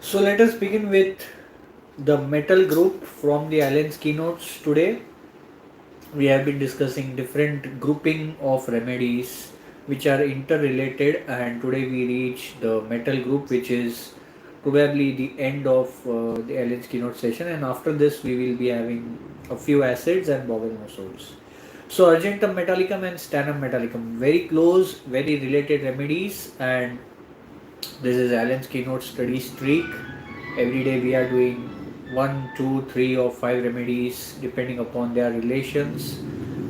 So let us begin with the metal group from the Allen's keynotes today. We have been discussing different grouping of remedies which are interrelated, and today we reach the metal group, which is probably the end of the Allen's keynote session, and after this we will be having a few acids and bowel nosodes. So Argentum metallicum and stannum metallicum, very close, very related remedies, and this is Alan's keynote study streak. Every day we are doing one, two, three, or five remedies depending upon their relations,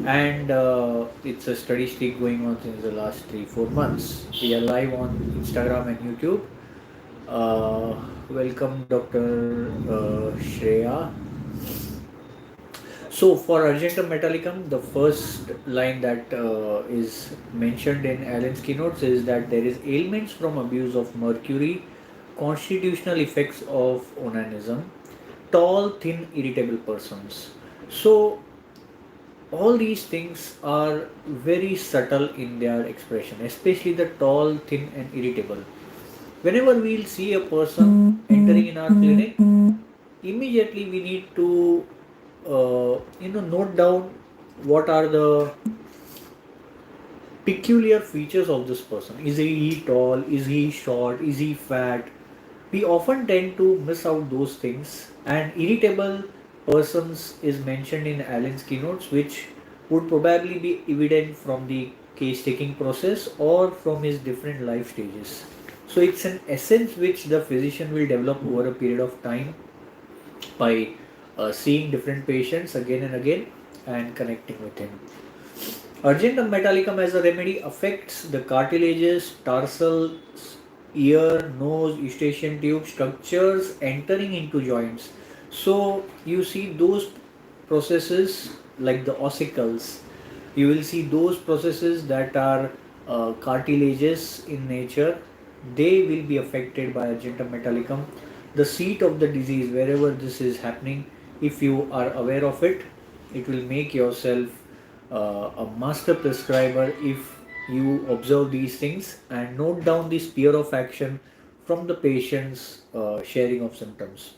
and it's a study streak going on since the last 3-4 months. We are live on Instagram and YouTube. Welcome, Dr. Shreya. So for Argentum metallicum, the first line that is mentioned in Allen's keynotes is that there is ailments from abuse of mercury, constitutional effects of onanism, tall, thin, irritable persons. So all these things are very subtle in their expression, especially the tall, thin, and irritable. Whenever we'll see a person entering in our clinic, immediately we need to note down what are the peculiar features of this person. Is he tall? Is he short? Is he fat? We often tend to miss out those things, and irritable persons is mentioned in Allen's keynotes, which would probably be evident from the case taking process or from his different life stages. So it's an essence which the physician will develop over a period of time by seeing different patients again and again and connecting with him. Argentum metallicum as a remedy affects the cartilages, tarsal, ear, nose, eustachian tube structures entering into joints. So you see those processes like the ossicles. You will see those processes that are cartilages in nature. They will be affected by Argentum metallicum. The seat of the disease, wherever this is happening, if you are aware of it, it will make yourself a master prescriber if you observe these things and note down the sphere of action from the patient's sharing of symptoms.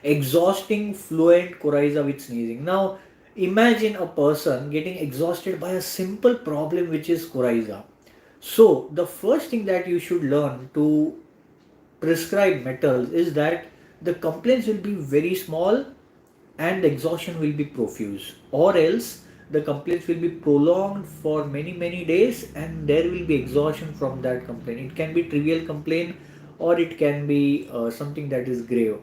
Exhausting fluent coryza with sneezing. Now imagine a person getting exhausted by a simple problem which is coryza. So the first thing that you should learn to prescribe metals is that the complaints will be very small and the exhaustion will be profuse, or else the complaints will be prolonged for many days and there will be exhaustion from that complaint. It can be trivial complaint or it can be something that is grave,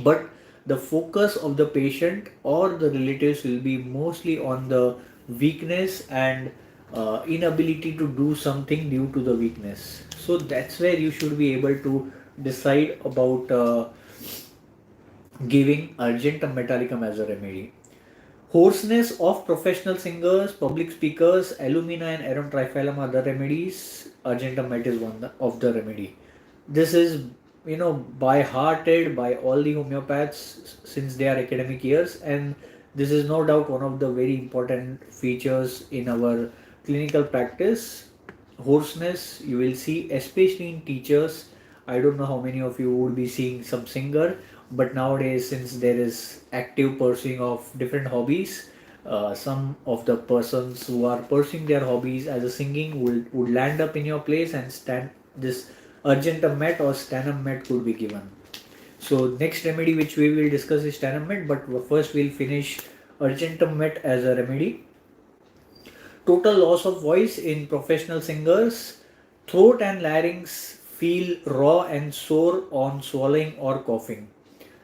but the focus of the patient or the relatives will be mostly on the weakness and inability to do something due to the weakness. So that's where you should be able to decide about giving Argentum metallicum as a remedy. Hoarseness of professional singers, public speakers, alumina and arum triphyllum are the remedies. Argentum met is one of the remedy. This is by hearted by all the homeopaths since they are academic years, and this is no doubt one of the very important features in our clinical practice. Hoarseness you will see especially in teachers. I don't know how many of you would be seeing some singer, but nowadays since there is active pursuing of different hobbies, some of the persons who are pursuing their hobbies as a singing would land up in your place and stand this Argentum met or stannum met could be given. So next remedy which we will discuss is stannum met, but first we'll finish Argentum met as a remedy. Total loss of voice in professional singers. Throat and larynx feel raw and sore on swallowing or coughing.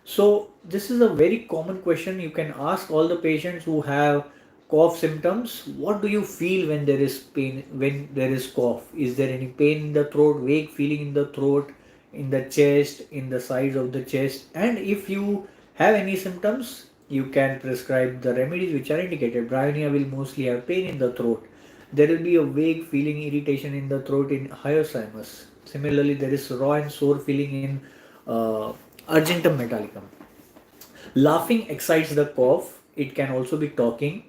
So this is a very common question you can ask all the patients who have cough symptoms. What do you feel when there is pain, when there is cough? Is there any pain in the throat, vague feeling in the throat, in the chest, in the sides of the chest? And if you have any symptoms, you can prescribe the remedies which are indicated. Bryonia will mostly have pain in the throat. There will be a vague feeling irritation in the throat in hyoscyamus. Similarly, there is raw and sore feeling in Argentum metallicum. Laughing excites the cough. It can also be talking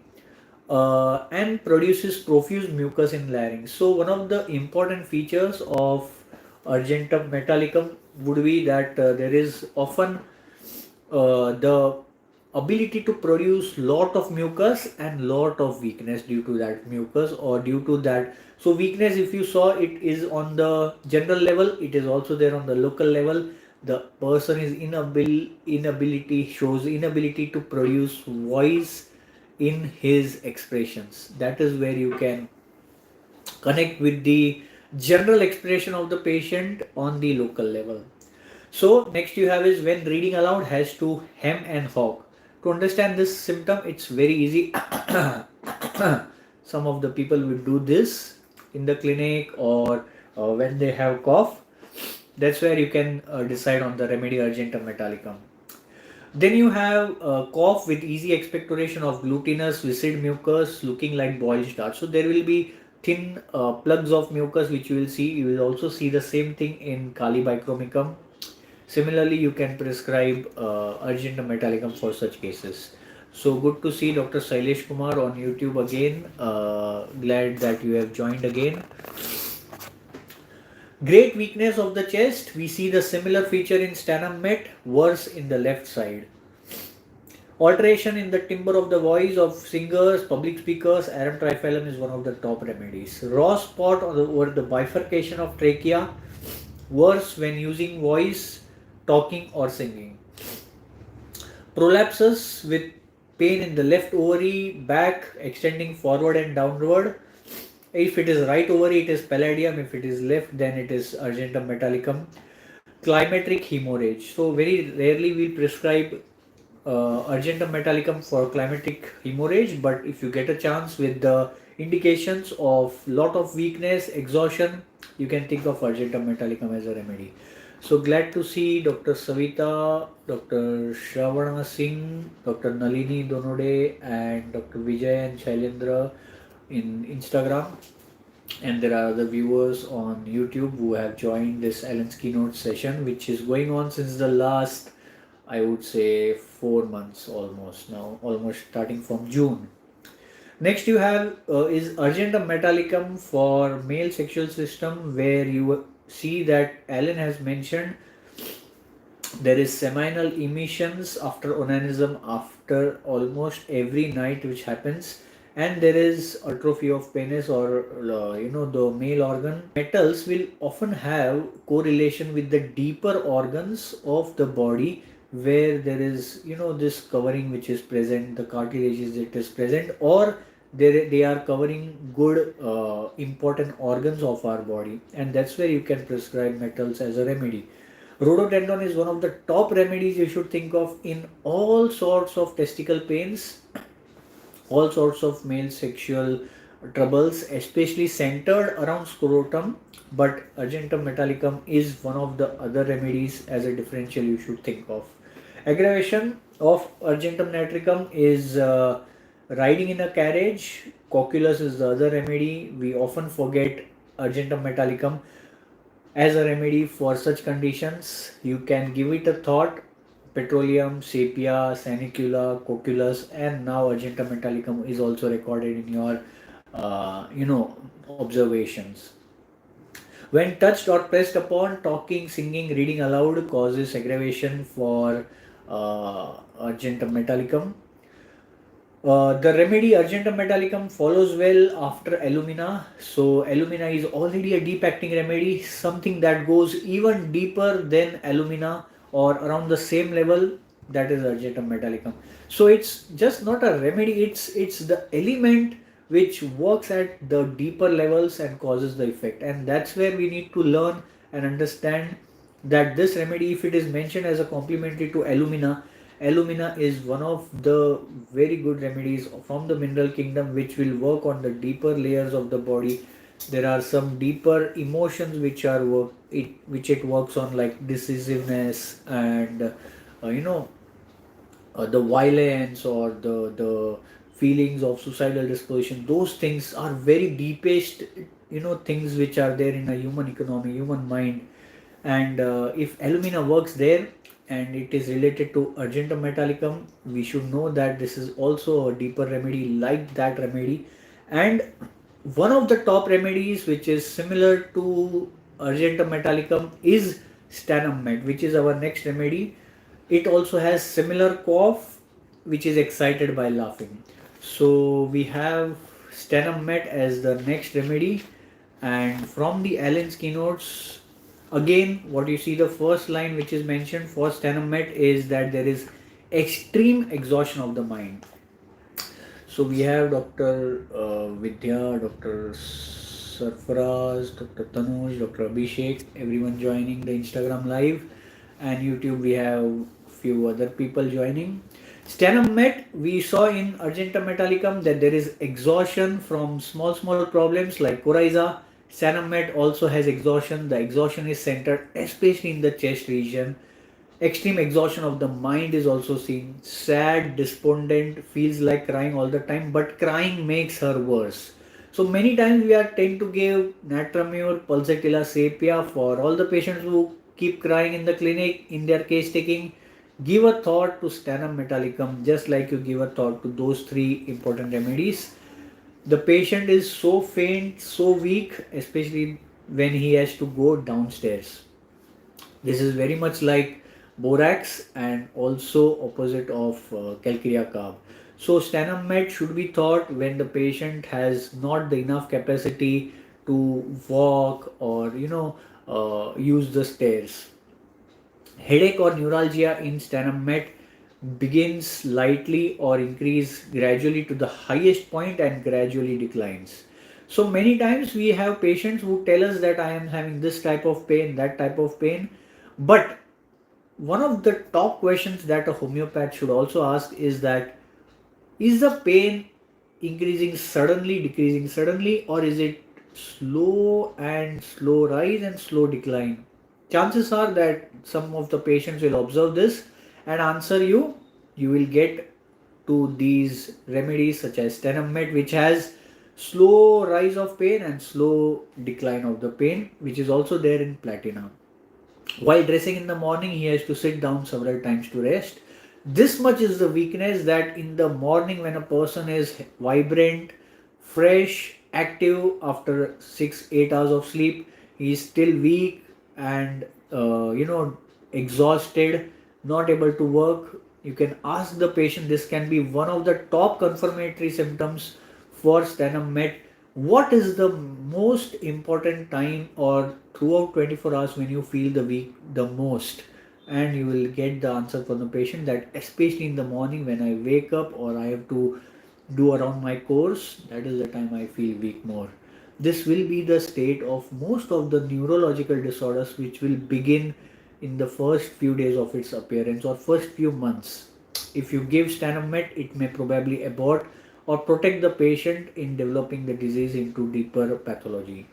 and produces profuse mucus in larynx. So one of the important features of Argentum metallicum would be that there is often the ability to produce lot of mucus and lot of weakness due to that mucus or due to that. So weakness, if you saw, it is on the general level, it is also there on the local level. The person is inability shows inability to produce voice in his expressions. That is where you can connect with the general expression of the patient on the local level. So next you have is when reading aloud has to hem and hawk. To understand this symptom, it's very easy. Some of the people will do this in the clinic or when they have cough. That's where you can decide on the remedy Argentum metallicum. Then you have cough with easy expectoration of glutinous viscid mucus looking like boiled starch. So there will be thin plugs of mucus which you will see. You will also see the same thing in Kali bichromicum. Similarly, you can prescribe Argentum metallicum for such cases. So good to see Dr. Sailesh Kumar on YouTube again. Glad that you have joined again. Great weakness of the chest. We see the similar feature in stannum met, worse in the left side. Alteration in the timbre of the voice of singers, public speakers, arum triphyllum is one of the top remedies. Raw spot over the bifurcation of trachea, worse when using voice, talking or singing. Prolapsus with pain in the left ovary, back extending forward and downward. If it is right ovary, it is palladium. If it is left, then it is Argentum metallicum. Climacteric hemorrhage. So very rarely we prescribe Argentum metallicum for climacteric hemorrhage, but if you get a chance with the indications of lot of weakness, exhaustion, you can think of Argentum metallicum as a remedy. So glad to see Dr. Savita, Dr. Shravana Singh, Dr. Nalini Donode, and Dr. Vijay and Shailendra in Instagram. And there are other viewers on YouTube who have joined this Alan's keynote session, which is going on since the last, I would say, 4 months almost now, almost starting from June. Next you have is Argentum metallicum for male sexual system, where you see that Alan has mentioned there is seminal emissions after onanism after almost every night which happens, and there is atrophy of penis or the male organ. Metals will often have correlation with the deeper organs of the body where there is this covering which is present, the cartilages it is present, or they are covering good important organs of our body, and that's where you can prescribe metals as a remedy. Rhododendron is one of the top remedies you should think of in all sorts of testicle pains, all sorts of male sexual troubles, especially centered around scrotum. But Argentum metallicum is one of the other remedies as a differential you should think of. Aggravation of Argentum nitricum is riding in a carriage. Cocculus is the other remedy. We often forget Argentum metallicum as a remedy for such conditions. You can give it a thought. Petroleum, sepia, sanicula, cocculus, and now Argentum metallicum is also recorded in your observations. When touched or pressed upon, talking, singing, reading aloud causes aggravation for Argentum metallicum. The remedy Argentum metallicum follows well after alumina. So alumina is already a deep acting remedy, something that goes even deeper than alumina or around the same level, that is Argentum metallicum. So it's just not a remedy, it's the element which works at the deeper levels and causes the effect. And that's where we need to learn and understand that this remedy, if it is mentioned as a complementary to alumina, alumina is one of the very good remedies from the mineral kingdom which will work on the deeper layers of the body. There are some deeper emotions which it works on, like decisiveness and the violence or the feelings of suicidal disposition. Those things are very deepest things which are there in a human economy, human mind. And if alumina works there and it is related to Argentum metallicum, we should know that this is also a deeper remedy like that remedy. And one of the top remedies which is similar to Argentum metallicum is stannum met, which is our next remedy. It also has similar cough, which is excited by laughing. So we have stannum met as the next remedy, and from the Allen's keynotes, again, what you see, the first line which is mentioned for stannum met is that there is extreme exhaustion of the mind. So we have Dr. Vidya, Dr. Sarfaraz, Dr. Tanuj, Dr. Abhishek, everyone joining the Instagram live, and YouTube we have few other people joining. Stannum met, we saw in Argentum metallicum that there is exhaustion from small problems like coryza. Stannum met also has exhaustion. The exhaustion is centered especially in the chest region. Extreme exhaustion of the mind is also seen. Sad, despondent, feels like crying all the time, but crying makes her worse. So many times we are tend to give natramur, pulsatilla sepia for all the patients who keep crying in the clinic in their case taking. Give a thought to stannum metallicum just like you give a thought to those three important remedies. The patient is so faint, so weak, especially when he has to go downstairs. This is very much like borax and also opposite of calcarea carb. So stannum med should be thought when the patient has not the enough capacity to walk or use the stairs. Headache or neuralgia in stannum med begins lightly or increase gradually to the highest point and gradually declines. So many times we have patients who tell us that I am having this type of pain, that type of pain, but one of the top questions that a homeopath should also ask is that is the pain increasing suddenly, decreasing suddenly, or is it slow rise and slow decline? Chances are that some of the patients will observe this and answer you. You will get to these remedies such as stannum med, which has slow rise of pain and slow decline of the pain, which is also there in platinum. While dressing in the morning, he has to sit down several times to rest. This much is the weakness that in the morning, when a person is vibrant, fresh, active after 6 8 hours of sleep, he is still weak and exhausted, not able to work. You can ask the patient, this can be one of the top confirmatory symptoms for stannum met. What is the most important time or throughout 24 hours when you feel the weak the most? And you will get the answer from the patient that especially in the morning when I wake up or I have to do around my course, that is the time I feel weak more. This will be the state of most of the neurological disorders which will begin in the first few days of its appearance or first few months. If you give stannum met, it may probably abort or protect the patient in developing the disease into deeper pathology.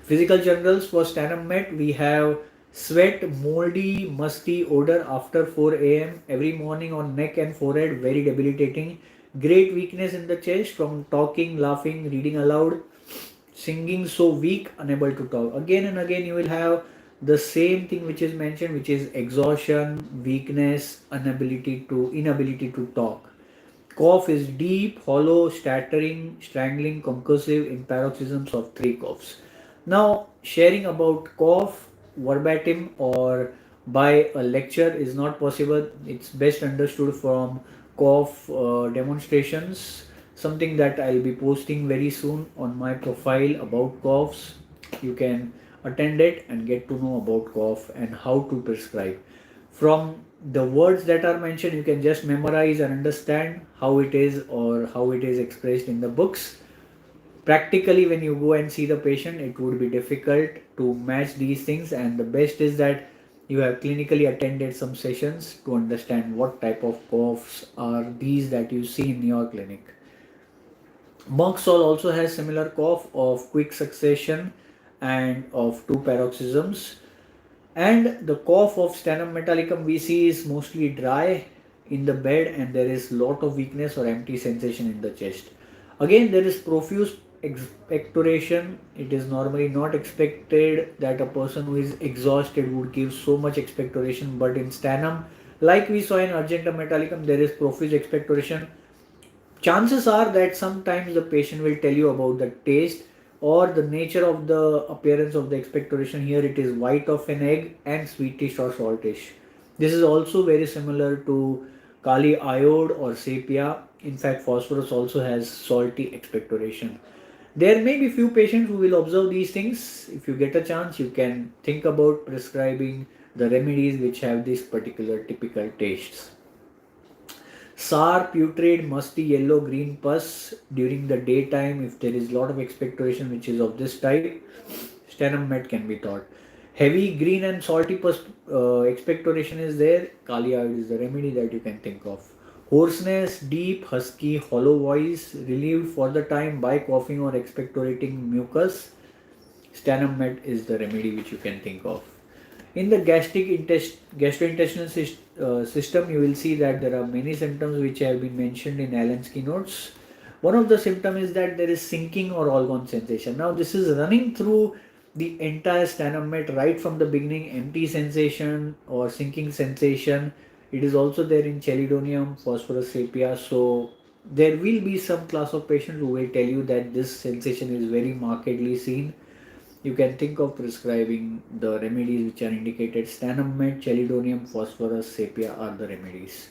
Physical generals for stannum met, we have sweat, moldy, musty odor after 4 a.m. every morning on neck and forehead, very debilitating. Great weakness in the chest from talking, laughing, reading aloud, singing so weak, unable to talk. Again and again, you will have the same thing which is mentioned, which is exhaustion, weakness, inability to talk. Cough is deep, hollow, stuttering, strangling, concussive in paroxysms of 3 coughs. Now, sharing about cough verbatim or by a lecture is not possible. It's best understood from cough demonstrations, something that I'll be posting very soon on my profile about coughs. You can attend it and get to know about cough and how to prescribe. From the words that are mentioned, you can just memorize and understand how it is or how it is expressed in the books. Practically, when you go and see the patient, it would be difficult to match these things, and the best is that you have clinically attended some sessions to understand what type of coughs are these that you see in your clinic. Merksol also has similar cough of quick succession and of 2 paroxysms. And the cough of stannum metallicum we see is mostly dry in the bed and there is lot of weakness or empty sensation in the chest. Again, there is profuse expectoration. It is normally not expected that a person who is exhausted would give so much expectoration, but in stannum, like we saw in Argentum metallicum, there is profuse expectoration. Chances are that sometimes the patient will tell you about the taste, or the nature of the appearance of the expectoration. Here it is white of an egg and sweetish or saltish. This is also very similar to kali iode or sepia. In fact, phosphorus also has salty expectoration. There may be few patients who will observe these things. If you get a chance, you can think about prescribing the remedies which have these particular typical tastes. Sour, putrid, musty, yellow, green pus during the daytime. If there is a lot of expectoration which is of this type, stannum met can be thought. Heavy, green and salty pus expectoration is there. Kali iode is the remedy that you can think of. Hoarseness, deep, husky, hollow voice, relieved for the time by coughing or expectorating mucus. Stannum met is the remedy which you can think of. In the gastrointestinal system, you will see that there are many symptoms which have been mentioned in Allen's keynotes. One of the symptoms is that there is sinking or all-gone sensation. Now, this is running through the entire sternum met right from the beginning, empty sensation or sinking sensation. It is also there in chelidonium, phosphorus sepia. So, there will be some class of patients who will tell you that this sensation is very markedly seen. You can think of prescribing the remedies which are indicated. Stannum met, chelidonium, phosphorus, sepia are the remedies.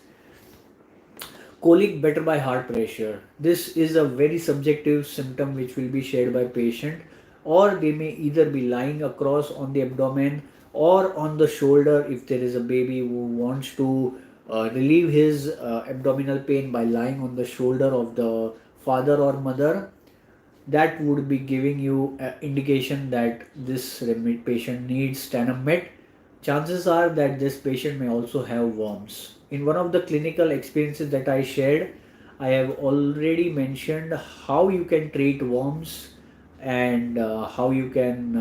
Colic better by heart pressure. This is a very subjective symptom which will be shared by patient, or they may either be lying across on the abdomen or on the shoulder if there is a baby who wants to relieve his abdominal pain by lying on the shoulder of the father or mother. That would be giving you an indication that this patient needs stannum met. Chances are that this patient may also have worms. In one of the clinical experiences that I shared, I have already mentioned how you can treat worms and how you can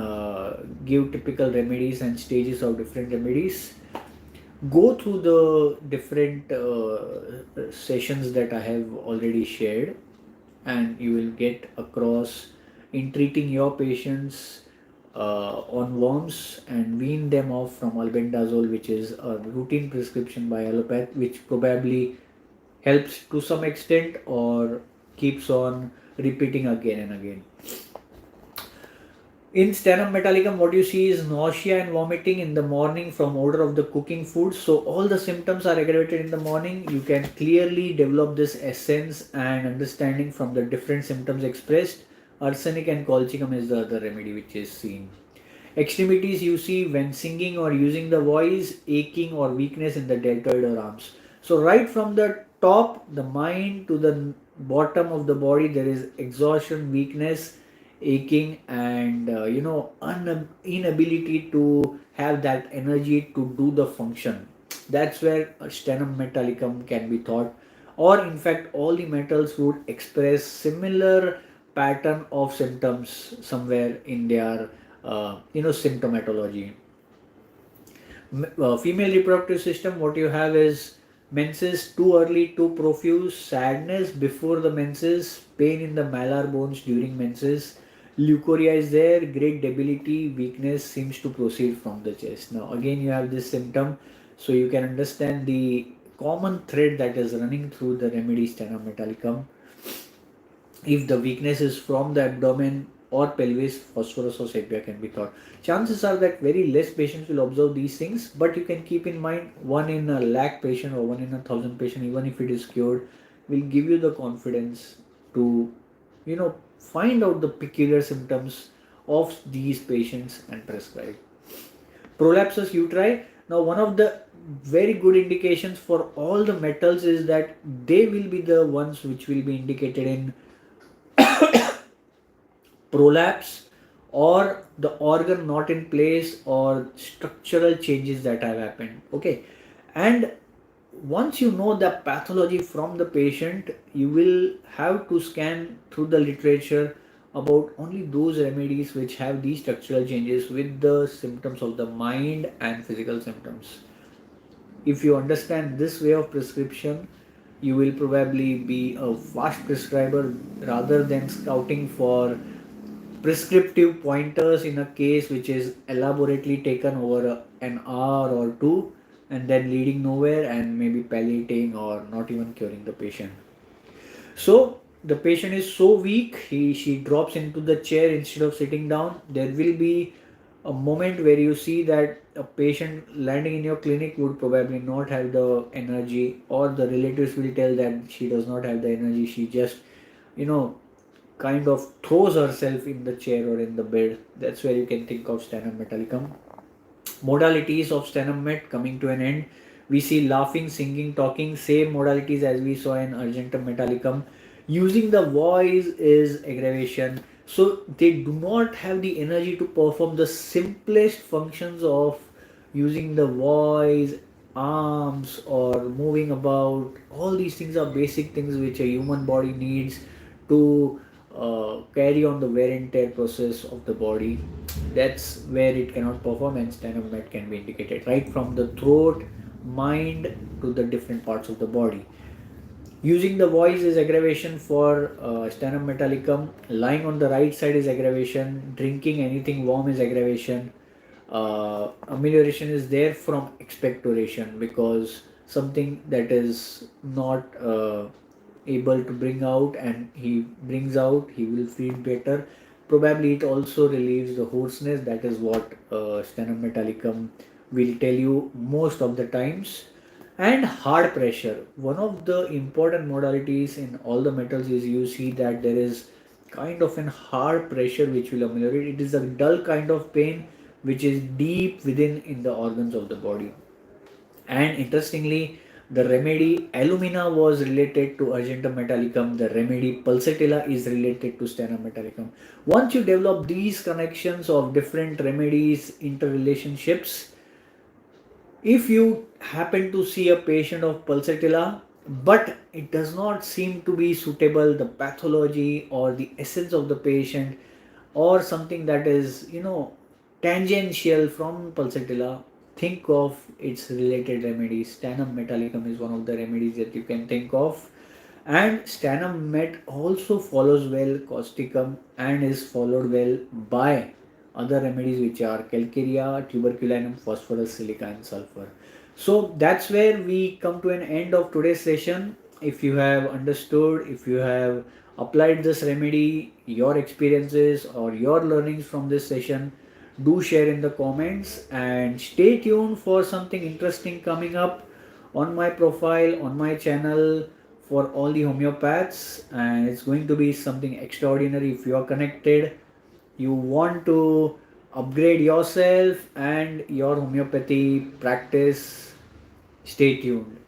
give typical remedies and stages of different remedies. Go through the different sessions that I have already shared, and you will get across in treating your patients on worms and wean them off from albendazole, which is a routine prescription by allopath, which probably helps to some extent or keeps on repeating again and again. In sternum metallicum, what you see is nausea and vomiting in the morning from odor of the cooking food. So all the symptoms are aggravated in the morning. You can clearly develop this essence and understanding from the different symptoms expressed. Arsenic and colchicum is the other remedy which is seen. Extremities you see when singing or using the voice, aching or weakness in the deltoid or arms. So right from the top, the mind to the bottom of the body, there is exhaustion, weakness, aching, and inability to have that energy to do the function. That's where sternum metallicum can be thought, or in fact all the metals would express similar pattern of symptoms somewhere in their symptomatology. Female reproductive system, what you have is menses too early, too profuse, sadness before the menses, pain in the malar bones during menses, leukorrhea is there, great debility, weakness seems to proceed from the chest. Now again you have this symptom, so you can understand the common thread that is running through the remedy sternum metallicum. If the weakness is from the abdomen or pelvis, phosphorus or sepia can be thought. Chances are that very less patients will observe these things, but you can keep in mind 1 in a lakh patient or 1 in a thousand patient, even if it is cured, will give you the confidence to find out the peculiar symptoms of these patients and prescribe. Prolapsus uteri. Now, one of the very good indications for all the metals is that they will be the ones which will be indicated in prolapse or the organ not in place or structural changes that have happened. Okay, and once you know the pathology from the patient, you will have to scan through the literature about only those remedies which have these structural changes with the symptoms of the mind and physical symptoms. If you understand this way of prescription, you will probably be a fast prescriber rather than scouting for prescriptive pointers in a case which is elaborately taken over an hour or two and then leading nowhere and maybe palliating or not even curing the patient. So the patient is so weak, she drops into the chair instead of sitting down. There will be a moment where you see that a patient landing in your clinic would probably not have the energy, or the relatives will tell that she does not have the energy. She just, you know, kind of throws herself in the chair or in the bed. That's where you can think of sternum metallicum. Modalities of sternum met coming to an end. We see laughing, singing, talking, same modalities as we saw in Argentum metallicum. Using the voice is aggravation. So they do not have the energy to perform the simplest functions of using the voice, arms, or moving about. All these things are basic things which a human body needs to carry on the wear and tear process of the body. That's where it cannot perform, and sternum met can be indicated right from the throat, mind, to the different parts of the body. Using the voice is aggravation for sternum metallicum. Lying on the right side is aggravation. Drinking anything warm is aggravation. Amelioration is there from expectoration, because something that is not able to bring out and he brings out, he will feel better. Probably it also relieves the hoarseness. That is what sternum metallicum will tell you most of the times. And hard pressure, one of the important modalities in all the metals is you see that there is kind of an hard pressure which will ameliorate. It is a dull kind of pain which is deep within in the organs of the body. And interestingly, the remedy alumina was related to Argentum metallicum. The remedy pulsatilla is related to sternum metallicum. Once you develop these connections of different remedies, interrelationships, if you happen to see a patient of pulsatilla, but it does not seem to be suitable, the pathology or the essence of the patient, or something that is, tangential from pulsatilla, think of its related remedies. Stannum metallicum is one of the remedies that you can think of. And stannum met also follows well causticum and is followed well by other remedies which are calcarea, tuberculinum, phosphorus, silica, and sulfur. So that's where we come to an end of today's session. If you have understood, if you have applied this remedy, your experiences or your learnings from this session, do share in the comments, and stay tuned for something interesting coming up on my profile, on my channel, for all the homeopaths. And it's going to be something extraordinary. If you are connected, you want to upgrade yourself and your homeopathy practice, stay tuned.